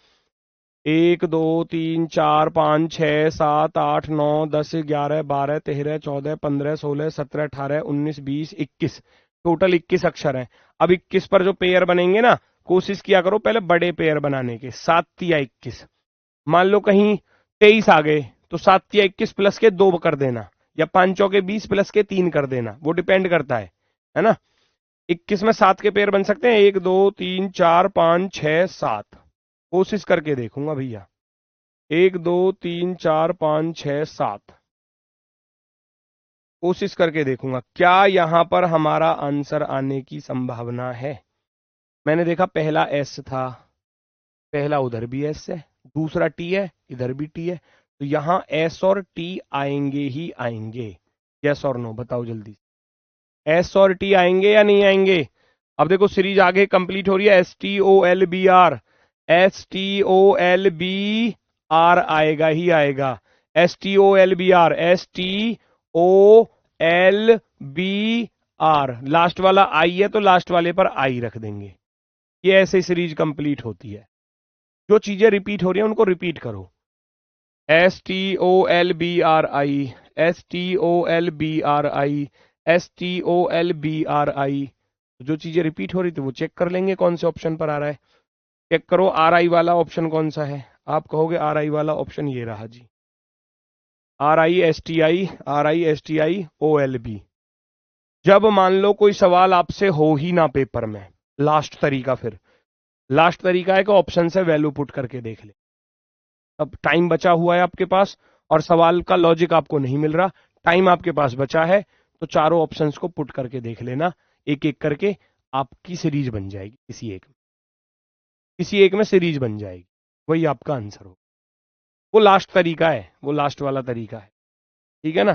1 2 3 4 5 6 7 8 9 10 11 12 13 14 15 16 17 18 19 20 टोटल 21 अक्षर हैं। अब 21 पर जो पेयर बनेंगे ना, कोशिश किया करो पहले बड़े पेयर बनाने के। 7 या 21, मान लो कहीं 23 आ गए, तो 7 या 21 प्लस के 2 कर देना, या 5 चौके 20 प्लस के 3 कर देना, वो डिपेंड करता है ना। 21 में 7 के पेयर बन सकते हैं, 1 2 3 4 5 6 7। कोशिश करके देखूंगा भैया, 1 2 3 4 5 6 7, कोशिश करके देखूंगा क्या यहां पर हमारा आंसर आने की संभावना है। मैंने देखा पहला एस था, पहला उधर भी एस है, दूसरा टी है, इधर भी टी है, तो यहां एस और टी आएंगे ही आएंगे। यस और नो बताओ जल्दी। एस और टी आएंगे या नहीं आएंगे? अब देखो सीरीज आगे कंप्लीट हो रही है, STOLBR, STOLBR आएगा ही आएगा, STOLBR, STOLBR। लास्ट वाला आई है तो लास्ट वाले पर आई रख देंगे। ये ऐसे सीरीज कंप्लीट होती है। जो चीजें रिपीट हो रही हैं उनको रिपीट करो। STOLBRI, STOLBRI, STOLBRI। जो चीजें रिपीट हो रही थी वो चेक कर लेंगे कौन से ऑप्शन पर आ रहा है। चेक करो RI वाला ऑप्शन कौन सा है। आप कहोगे RI वाला ऑप्शन ये रहा जी, RISTI जब मान लो कोई सवाल आपसे हो ही ना पेपर में, लास्ट तरीका, फिर लास्ट तरीका है कि ऑप्शन से वैल्यू पुट करके देख ले। अब टाइम बचा हुआ है आपके पास और सवाल का लॉजिक आपको नहीं मिल रहा, टाइम आपके पास बचा है, तो चारों ऑप्शंस को पुट करके देख लेना, एक एक करके आपकी सीरीज बन जाएगी, किसी एक में सीरीज बन जाएगी, वही आपका आंसर हो। वो लास्ट तरीका है, वो लास्ट वाला तरीका है, ठीक है ना।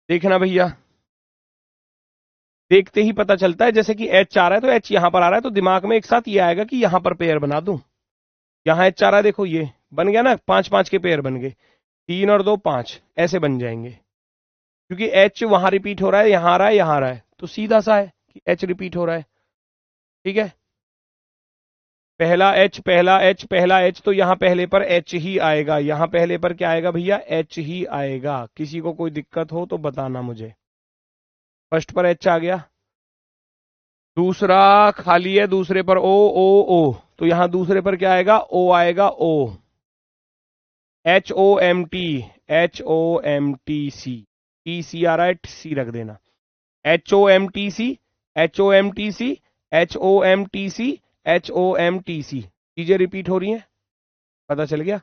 देखना भैया, देखते ही पता चलता है, जैसे कि H आ रहा है तो H यहां पर आ रहा है, तो दिमाग में एक साथ ये आएगा कि यहां पर पेयर बना दूं। यहां H आ रहा है, देखो ये बन गया ना, 5-5 के पेयर बन गए, 3 और 2 5 ऐसे बन जाएंगे, क्योंकि H वहां रिपीट हो रहा है, यहां आ रहा है, यहां आ रहा है, तो सीधा सा है कि H रिपीट हो रहा है, ठीक है। पहला H, पहला H, पहला H, तो यहां पहले पर H ही आएगा, यहां पहले पर क्या आएगा भैया, H ही आएगा। किसी को कोई दिक्कत हो तो बताना मुझे। फर्स्ट पर H आ गया, दूसरा खाली है, दूसरे पर O, तो यहां दूसरे पर क्या आएगा, O आएगा, O, HOMT, TC आ रहा है, C रख देना, HOMTC, HOMTC, HOMTC, HOMTC। चीजें रिपीट हो रही हैं, पता चल गया।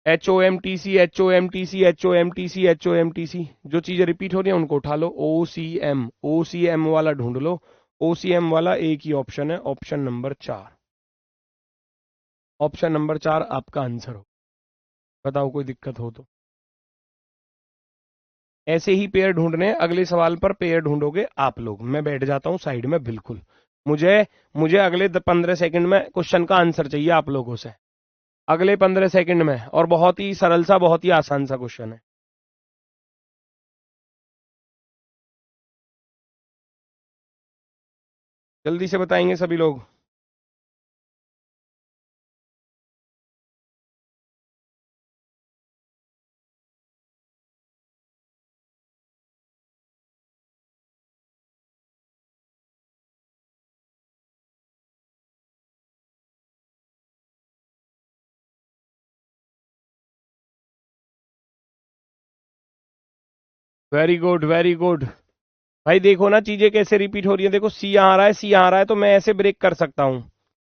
HOMTC, HOMTC, HOMTC, HOMTC, जो चीजें रिपीट हो रही हैं उनको उठा लो। OCM वाला ढूंढ लो, OCM वाला एक ही ऑप्शन है, ऑप्शन नंबर 4, ऑप्शन नंबर 4 आपका आंसर हो। बताओ कोई दिक्कत हो तो। ऐसे ही पेयर ढूंढने, अगले सवाल पर पेयर ढूंढोगे आप लोग। मैं बैठ जाता हूं साइड में, बिल्कुल मुझे मुझे अगले 15 सेकंड में क्वेश्चन का आंसर चाहिए आप लोगों से, अगले 15 सेकंड में, और बहुत ही सरल सा, बहुत ही आसान सा क्वेश्चन है। जल्दी से बताएंगे सभी लोग। Very good, very good. भाई देखो ना चीजें कैसे रिपीट हो रही है, देखो सी यहाँ आ रहा है, सी यहाँ आ रहा है, तो मैं ऐसे ब्रेक कर सकता हूं,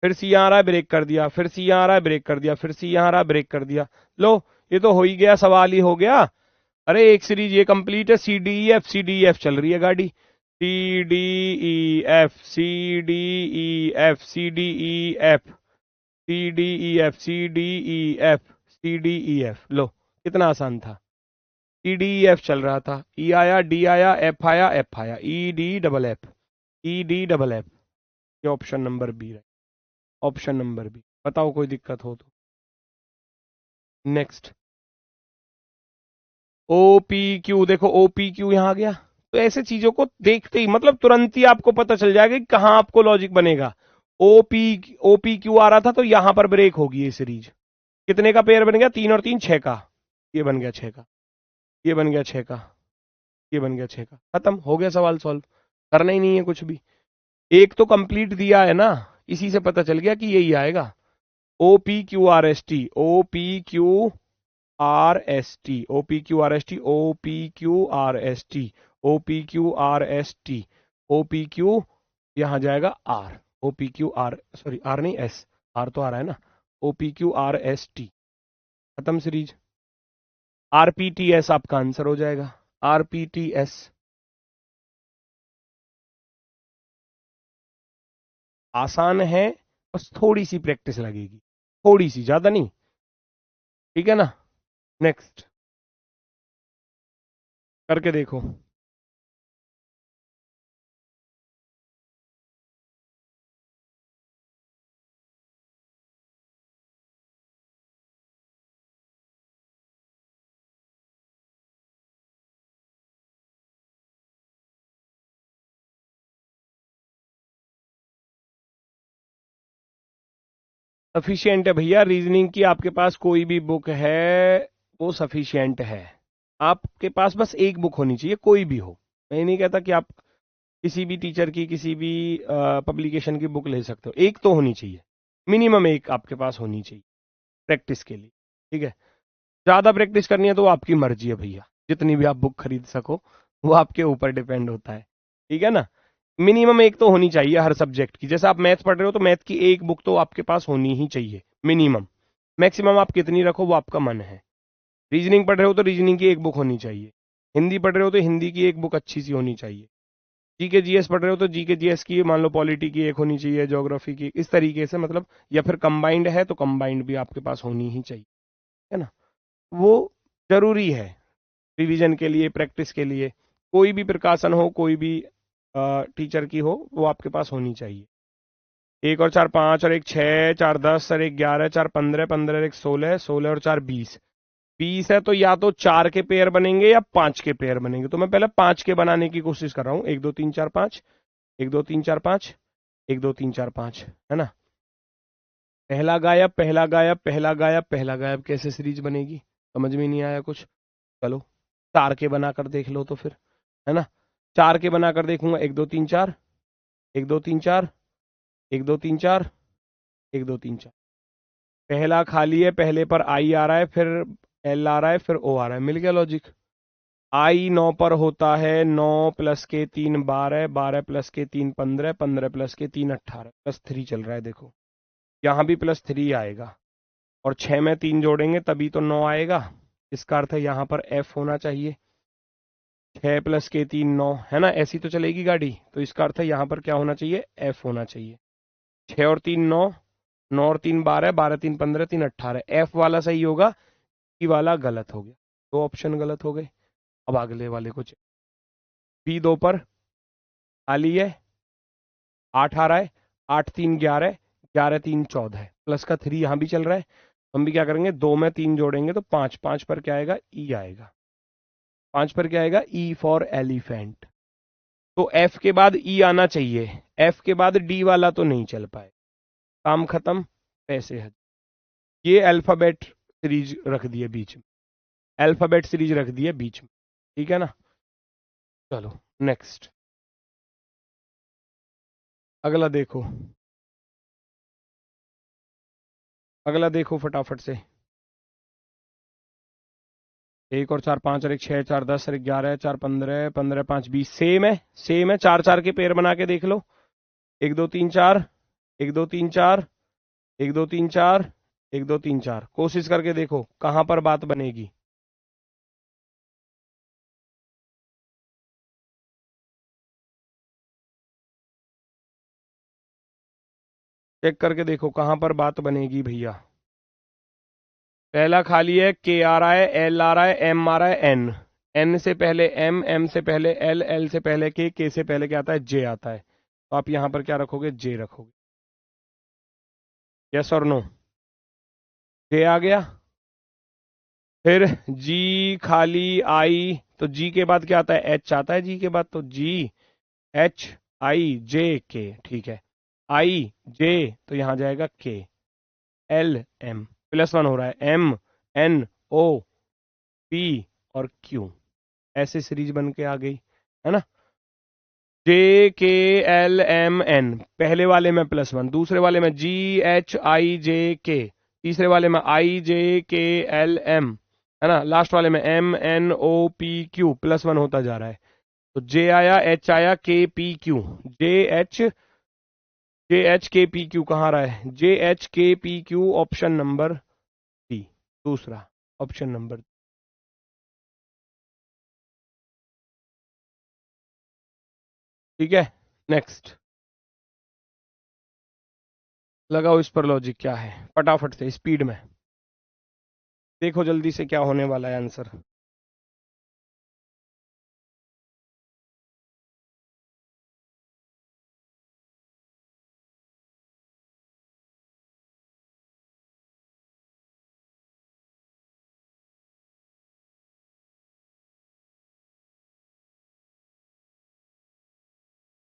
फिर सी यहाँ आ रहा है, ब्रेक कर दिया, फिर सी यहाँ आ रहा है, ब्रेक कर दिया, फिर सी यहाँ आ रहा है, ब्रेक कर दिया। लो, ये तो हो ही गया, सवाल ही हो गया। अरे एक सीरीज ये कंप्लीट है, C D E F चल रही है गाड़ी, C D E F, C D E F, C D E F, C D E F, C D E F, C D E F। लो, कितना आसान था। E D E F चल रहा था, E आया, D आया, F आया, F आया, E D F, ये ऑप्शन नंबर बी है, ऑप्शन नंबर बी। बताओ कोई दिक्कत हो तो। नेक्स्ट, OPQ, देखो OPQ यहां आ गया, तो ऐसे चीजों को देखते ही मतलब तुरंत ही आपको पता चल जाएगा कि कहां आपको लॉजिक बनेगा। OPQ आ रहा था तो यहां पर ब्रेक होगी ये सीरीज। कितने का पेयर बन गया, 3 और 3 6 का, ये बन गया 6 का, ये बन गया 6 का, ये बन गया 6 का, खत्म हो गया सवाल सॉल्व। करना ही नहीं है कुछ भी, एक तो कंप्लीट दिया है ना, इसी से पता चल गया कि यही आएगा। OPQRST, OPQRST, OPQRST, OPQRST, OPQRST, OPQ, यहां जाएगा R, OPQR, सॉरी R नहीं S, R तो आ रहा है ना, OPQRST। खत्म सीरीज। RPTS आपका आंसर हो जाएगा, RPTS। आसान है, बस थोड़ी सी प्रैक्टिस लगेगी, थोड़ी सी, ज्यादा नहीं, ठीक है ना। नेक्स्ट, करके देखो। सफिशिएंट है भैया, रीजनिंग की आपके पास कोई भी बुक है वो सफिशिएंट है। आपके पास बस एक बुक होनी चाहिए, कोई भी हो। मैं ये नहीं कहता कि आप किसी भी टीचर की किसी भी पब्लिकेशन की बुक ले सकते हो, एक तो होनी चाहिए, मिनिमम एक आपके पास होनी चाहिए प्रैक्टिस के लिए। ठीक है, ज्यादा प्रैक्टिस करनी है तो वो आपकी मर्जी है भैया, जितनी भी आप बुक खरीद सको वो आपके ऊपर डिपेंड होता है। ठीक है ना, मिनिमम एक तो होनी चाहिए हर सब्जेक्ट की। जैसे आप मैथ पढ़ रहे हो तो मैथ की एक बुक तो आपके पास होनी ही चाहिए मिनिमम। मैक्सिमम आप कितनी रखो वो आपका मन है। रीजनिंग पढ़ रहे हो तो रीजनिंग की एक बुक होनी चाहिए। हिंदी पढ़ रहे हो तो हिंदी की एक बुक अच्छी सी होनी चाहिए। जीके जीएस पढ़ रहे हो तो जीके जीएस की मान लो पॉलिटी की एक होनी चाहिए, ज्योग्राफी की, इस तरीके से मतलब। या फिर कंबाइंड है तो कंबाइंड भी आपके पास होनी ही चाहिए, है ना। वो जरूरी है रिवीजन के लिए, प्रैक्टिस के लिए। कोई भी प्रकाशन हो, कोई भी टीचर की हो, वो आपके पास होनी चाहिए। एक और चार पाँच और एक छः, चार दस और एक 11, चार 15, 15 और एक 16, 16 और चार 20। 20 है तो या तो चार के पेयर बनेंगे या पांच के पेयर बनेंगे। तो मैं पहले पांच के बनाने की कोशिश कर रहा हूँ। एक दो तीन चार पाँच, एक दो तीन चार पाँच, एक दो तीन चार पाँच, है ना। पहला गायब, पहला गायब, पहला गायब, पहला गायब, कैसे सीरीज बनेगी, समझ में नहीं आया कुछ। चलो चार के बनाकर देख लो तो फिर, है ना। चार के बनाकर देखूंगा, एक दो तीन चार, एक दो तीन चार, एक दो तीन चार, एक दो तीन चार। पहला खाली है, पहले पर आई आ रहा है, फिर एल आ रहा है, फिर ओ आ रहा है, मिल गया लॉजिक। आई 9 पर होता है, 9 प्लस के 3 12, 12 प्लस के 3 15, 15 प्लस के 3 18, प्लस 3 चल रहा है देखो। यहाँ भी प्लस 3 आएगा, और 6 में 3 जोड़ेंगे तभी तो 9 आएगा। इसका अर्थ है यहाँ पर एफ होना चाहिए। 6 प्लस के 3 9, है ना, ऐसी तो चलेगी गाड़ी। तो इसका अर्थ है यहाँ पर क्या होना चाहिए, एफ होना चाहिए। 6 और 3 9, 9 और 3 12, 12 3 15, 3 18, एफ वाला सही होगा, ई वाला गलत हो गया। दो ऑप्शन गलत हो गए। अब अगले वाले को बी 2 पर खाली है, 8 आ रहा है, 8 3 11, 11 3 14, प्लस का 3 यहाँ भी चल रहा है। हम भी क्या करेंगे, दो में 3 जोड़ेंगे तो 5, 5 पर क्या आएगा, ई आएगा। 5 पर क्या आएगा, ई फॉर एलिफेंट। तो एफ के बाद ई आना चाहिए, एफ के बाद डी वाला तो नहीं चल पाए। काम खत्म, पैसे है। ये अल्फाबेट सीरीज रख दिए बीच में, अल्फाबेट सीरीज रख दिए बीच में। ठीक है ना। चलो नेक्स्ट, अगला देखो, अगला देखो फटाफट से। एक और चार पाँच और एक छः, चार 10 और 11, चार 15, 15 5 20, सेम है, सेम है। चार चार के पेयर बना के देख लो। एक दो तीन चार, एक दो तीन चार, एक दो तीन चार, एक दो तीन चार, कोशिश करके देखो कहां पर बात बनेगी। चेक करके देखो कहां पर बात बनेगी भैया। पहला खाली है, के आ रहा है, एल आ रहा है, एम आ रहा है, एन। एन से पहले एम, एम से पहले एल, एल से पहले के से पहले क्या आता है, जे आता है। तो आप यहां पर क्या रखोगे, जे रखोगे। यस और नो, जे आ गया। फिर जी खाली आई, तो जी के बाद क्या आता है, एच आता है। जी के बाद तो जी, एच, आई जे के, ठीक है। आई जे, तो यहां जाएगा के, एल एम, +1 हो रहा है, एम एन ओ पी और क्यू, ऐसे सीरीज बन के आ गई, है ना। जे के एल एम एन, पहले वाले में +1, दूसरे वाले में जी एच आई जे के, तीसरे वाले में आई जे के एल एम, है ना। लास्ट वाले में M N O P Q, +1 होता जा रहा है। तो जे आया, एच आया, के पी क्यू, जे एच, जे एच के पी क्यू कहाँ रहा है, जे एच के P Q, option number D, दूसरा ऑप्शन नंबर। ठीक है, नेक्स्ट, लगाओ इस पर लॉजिक क्या है, फटाफट से स्पीड में देखो जल्दी से क्या होने वाला है आंसर।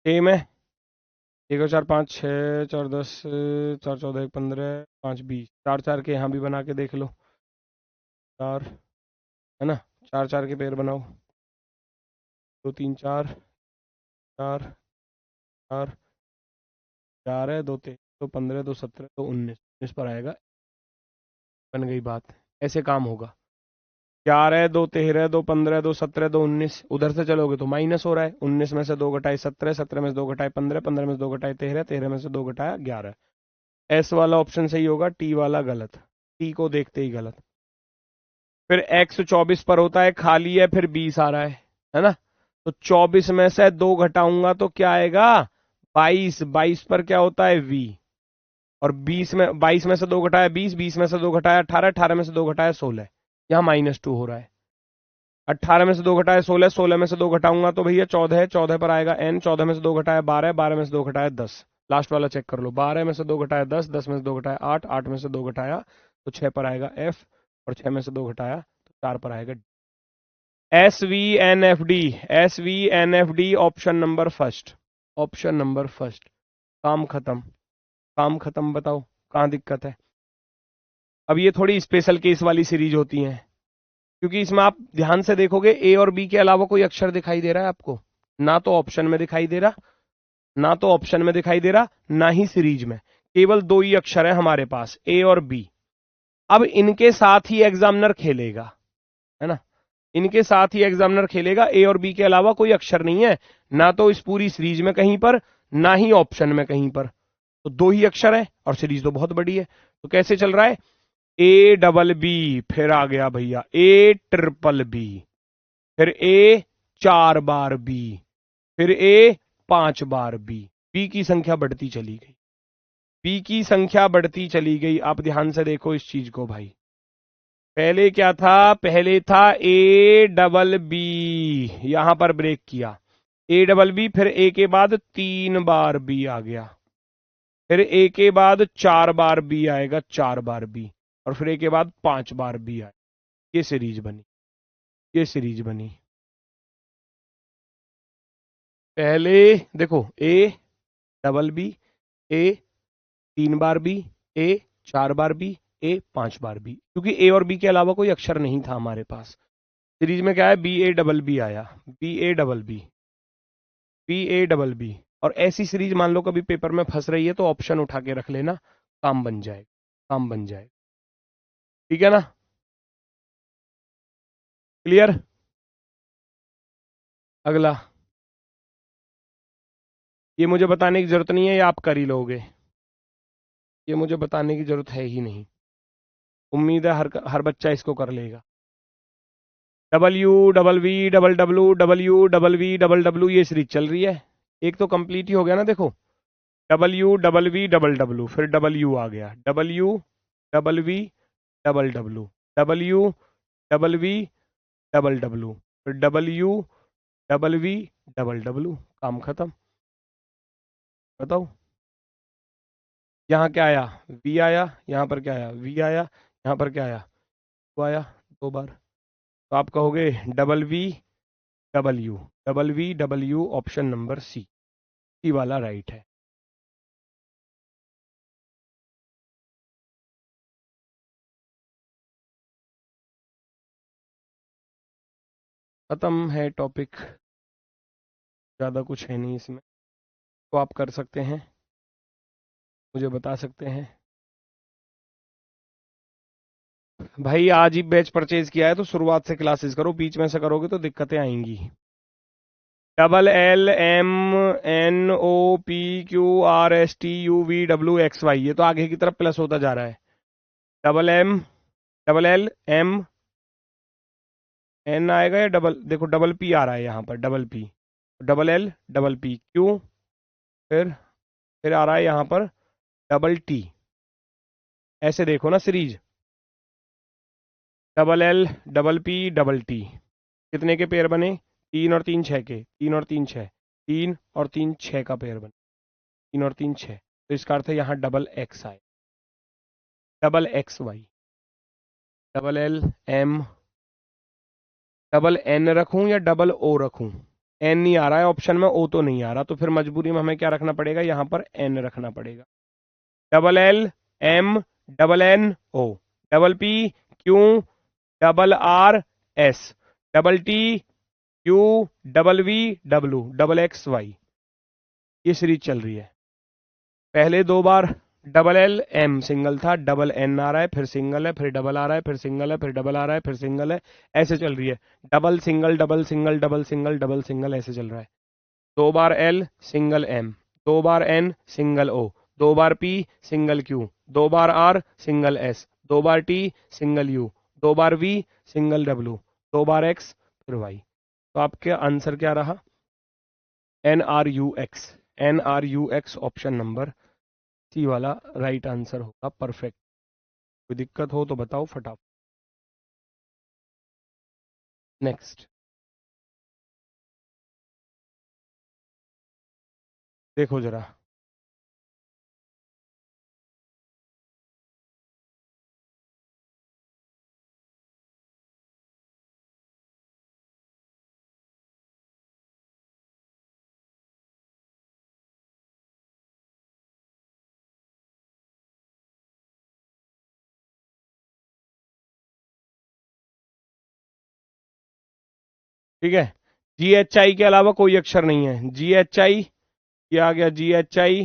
सेम है, एक और 4 5 6 4 10 4 14 1 15 5 20 4 4 के यहाँ भी बना के देख लो। 4 है ना, 4 4 के पेयर बनाओ। 2 3 4 4 4 4 है, 2 3 2 15 2 17 2 19 19 पर आएगा। बन गई बात। ऐसे काम होगा। 4 है, 2 13 2 15 2 17 2 19, उधर से चलोगे तो माइनस हो रहा है। 19 में से 2 घटाए 17, 17 में से 2 घटाए 15, 15 में से 2 घटाए 13, 13 में से 2 घटाया 11। एस वाला ऑप्शन सही होगा, टी वाला गलत। टी को देखते ही गलत। फिर एक्स 24 पर होता है, खाली है, फिर 20 आ रहा है ना। तो 24 में से 2 घटाऊंगा तो क्या आएगा, 22। 22 पर क्या होता है, वी। और 22 में से 2 घटाया 20, 20 में से 2 घटाया 18, 18 में से 2 घटाया 16। यहाँ -2 हो रहा है। 18 में से 2 घटाया 16, 16 में से 2 घटाऊंगा तो भैया 14 है, 14 पर आएगा एन। 14 में से 2 घटाया 12, 12 में से 2 घटाया 10। लास्ट वाला चेक कर लो। 12 में से 2 घटाया 10, 10 में से 2 घटाया 8, 8 में से 2 घटाया तो 6 पर आएगा एफ। और 6 में से 2 घटाया तो 4 पर आएगा। S V N F D, S V N F D, option number first, option number first. काम खत्म, काम खत्म। बताओ कहाँ दिक्कत है। अब ये थोड़ी स्पेशल केस वाली सीरीज होती है, क्योंकि इसमें आप ध्यान से देखोगे ए और बी के अलावा कोई अक्षर दिखाई दे रहा है आपको? ना तो ऑप्शन में दिखाई दे रहा, ना तो ऑप्शन में दिखाई दे रहा, ना ही सीरीज में। केवल 2 ही अक्षर है हमारे पास, ए और बी। अब इनके साथ ही एग्जामिनर खेलेगा, है ना। इनके साथ ही एग्जामिनर खेलेगा। ए और बी के अलावा कोई अक्षर नहीं है, ना तो इस पूरी सीरीज में कहीं पर, ना ही ऑप्शन में कहीं पर। तो 2 ही अक्षर है और सीरीज तो बहुत बड़ी है। तो कैसे चल रहा है, ए डबल बी, फिर आ गया भैया ए ट्रिपल बी, फिर ए 4 बार बी, फिर ए 5 बार बी। बी की संख्या बढ़ती चली गई, बी की संख्या बढ़ती चली गई। आप ध्यान से देखो इस चीज को भाई। पहले क्या था, पहले था ए डबल बी, यहां पर ब्रेक किया, ए डबल बी, फिर ए के बाद 3 बार बी आ गया, फिर ए के बाद 4 बार बी आएगा, 4 बार बी, और फिर ए के बाद 5 बार बी आएगा। ये सीरीज बनी, ये सीरीज बनी। पहले देखो, ए डबल बी, ए 3 बार बी, ए 4 बार बी, ए 5 बार बी, क्योंकि ए और बी के अलावा कोई अक्षर नहीं था हमारे पास। सीरीज में क्या है, बी ए डबल बी आया, B A double B, B A double B. और ऐसी सीरीज मान लो कभी पेपर में फंस रही है तो ऑप्शन उठा के रख लेना, काम बन जाएगा, काम बन जाएगा। ठीक है ना, क्लियर। अगला, ये मुझे बताने की जरूरत नहीं है, ये आप कर ही लोगे। ये मुझे बताने की जरूरत है ही नहीं, उम्मीद है हर बच्चा इसको कर लेगा। W double V double W W double V double W, ये सीरीज चल रही है। एक तो कंप्लीट ही हो गया ना, देखो। W double V double W, फिर डबल्यू आ गया, W double V double W, W double V double W, फिर W double V double W. काम खत्म। बताओ, यहाँ क्या आया, वी आया, यहाँ पर क्या आया, वी आया, यहाँ पर क्या आया, वो आया 2 बार। तो आप कहोगे double V W, double V W, option number C, C वाला राइट है। खत्म है टॉपिक, ज़्यादा कुछ है नहीं इसमें। तो आप कर सकते हैं, मुझे बता सकते हैं। भाई आज ही बैच परचेज किया है तो शुरुआत से क्लासेस करो, बीच में से करोगे तो दिक्कतें आएंगी। Double L M N O P Q R S T U V W X Y, ये तो आगे की तरफ प्लस होता जा रहा है। Double M, double L M N आएगा या डबल, देखो डबल पी आ रहा है यहाँ पर, double P, double L double P Q, फिर आ रहा है यहाँ पर डबल टी। ऐसे देखो ना series, double L double P double T, कितने के पेयर बने, 3 और 3 6 के, 3 और 3 6, 3 और 3 6 का पेयर बने, 3 और 3 6। तो इसका अर्थ है यहाँ डबल एक्स आए, double X Y, double L M, double N रखूं या डबल ओ रखूं, एन नहीं आ रहा है ऑप्शन में, ओ तो नहीं आ रहा, तो फिर मजबूरी में हमें क्या रखना पड़ेगा, यहां पर एन रखना पड़ेगा। Double L M double N O double P Q double R S double T U double V W double X Y, ये सीरीज चल रही है। पहले दो बार डबल एल एम सिंगल था, डबल एन आ रहा है, फिर सिंगल है, फिर डबल आ रहा है, फिर सिंगल है, फिर डबल आ रहा है, फिर सिंगल है, ऐसे चल रही है। Double single double single double single double single ऐसे चल रहा है। दो बार एल सिंगल एम, दो बार एन सिंगल ओ, दो बार पी सिंगल क्यू, दो बार आर सिंगल एस, दो बार टी सिंगल यू, दो बार वी सिंगल डब्ल्यू, दो बार एक्स फिर वाई। तो आपके आंसर क्या रहा, N R U X. N R U X option number C वाला राइट आंसर होगा, परफेक्ट। कोई दिक्कत हो तो बताओ फटाफट। नेक्स्ट देखो जरा, ठीक है। जी एच आई के अलावा कोई अक्षर नहीं है। जी एच आई, ये आ गया जी एच आई,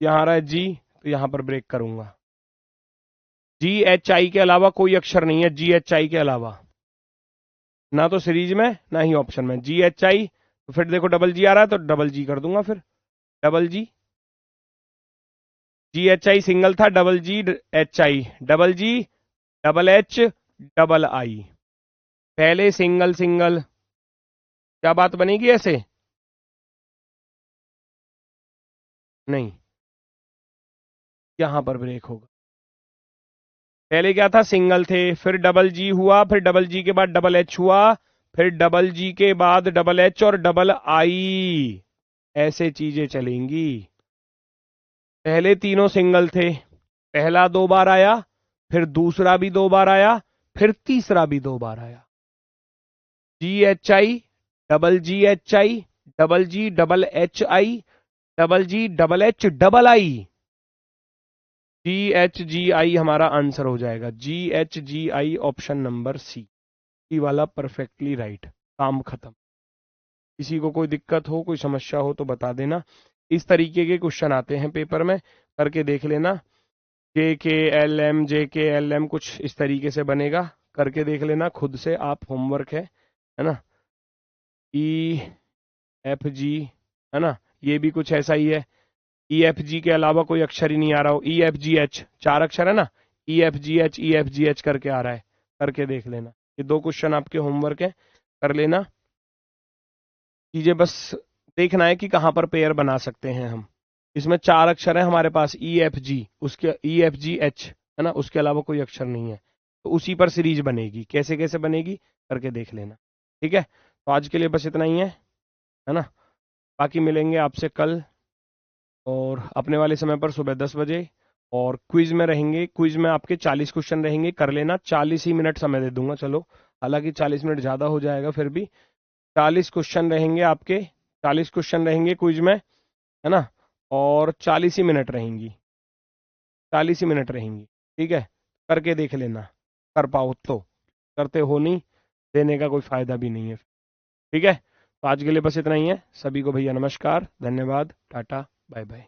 यहाँ आ रहा है जी, तो यहाँ पर ब्रेक करूंगा। जी एच आई के अलावा कोई अक्षर नहीं है, जी एच आई के अलावा, ना तो सीरीज में ना ही ऑप्शन में। जी एच आई, तो फिर देखो डबल जी आ रहा है तो डबल जी कर दूंगा, फिर double G. G H I single था, double G H I, double G double H double I. पहले सिंगल सिंगल, क्या बात बनेगी ऐसे? नहीं, यहां पर ब्रेक होगा। पहले क्या था, सिंगल थे, फिर डबल जी हुआ, फिर डबल जी के बाद डबल एच हुआ, फिर डबल जी के बाद डबल एच और डबल आई, ऐसे चीजें चलेंगी। पहले तीनों सिंगल थे, पहला दो बार आया, फिर दूसरा भी दो बार आया, फिर तीसरा भी दो बार आया। G H I double G H I double G double H I double G double H double I, G H G I हमारा आंसर हो जाएगा। G H G I option number C, C वाला perfectly right. काम खत्म। किसी को कोई दिक्कत हो, कोई समस्या हो तो बता देना। इस तरीके के क्वेश्चन आते हैं पेपर में, करके देख लेना। जे के एल एम, जे के एल एम कुछ इस तरीके से बनेगा, करके देख लेना खुद से, आप होमवर्क है ना। ई एफ जी, है ना, ये भी कुछ ऐसा ही है। ई एफ जी के अलावा कोई अक्षर ही नहीं आ रहा हो, ई एफ जी एच, चार अक्षर है ना, E F G H E F G H करके आ रहा है, करके देख लेना। ये दो क्वेश्चन आपके होमवर्क है, कर लेना। चीजें बस देखना है कि कहाँ पर पेयर बना सकते हैं हम। इसमें चार अक्षर है हमारे पास, ई एफ जी, उसके ई एफ जी एच, है ना, उसके अलावा कोई अक्षर नहीं है, तो उसी पर सीरीज बनेगी। कैसे कैसे बनेगी करके देख लेना, ठीक है। तो आज के लिए बस इतना ही है ना। बाकी मिलेंगे आपसे कल, और अपने वाले समय पर सुबह 10 बजे। और क्विज में रहेंगे, क्विज में आपके 40 क्वेश्चन रहेंगे, कर लेना। 40 ही मिनट समय दे दूंगा, चलो, हालांकि 40 मिनट ज्यादा हो जाएगा, फिर भी 40 क्वेश्चन रहेंगे आपके, 40 क्वेश्चन रहेंगे क्विज में, है ना। और 40 ही मिनट रहेंगी, 40 ही मिनट रहेंगी, ठीक है। करके देख लेना, कर पाओ तो, करते हो नहीं, देने का कोई फायदा भी नहीं है, ठीक है। तो आज के लिए बस इतना ही है। सभी को भैया नमस्कार, धन्यवाद, टाटा, बाय बाय।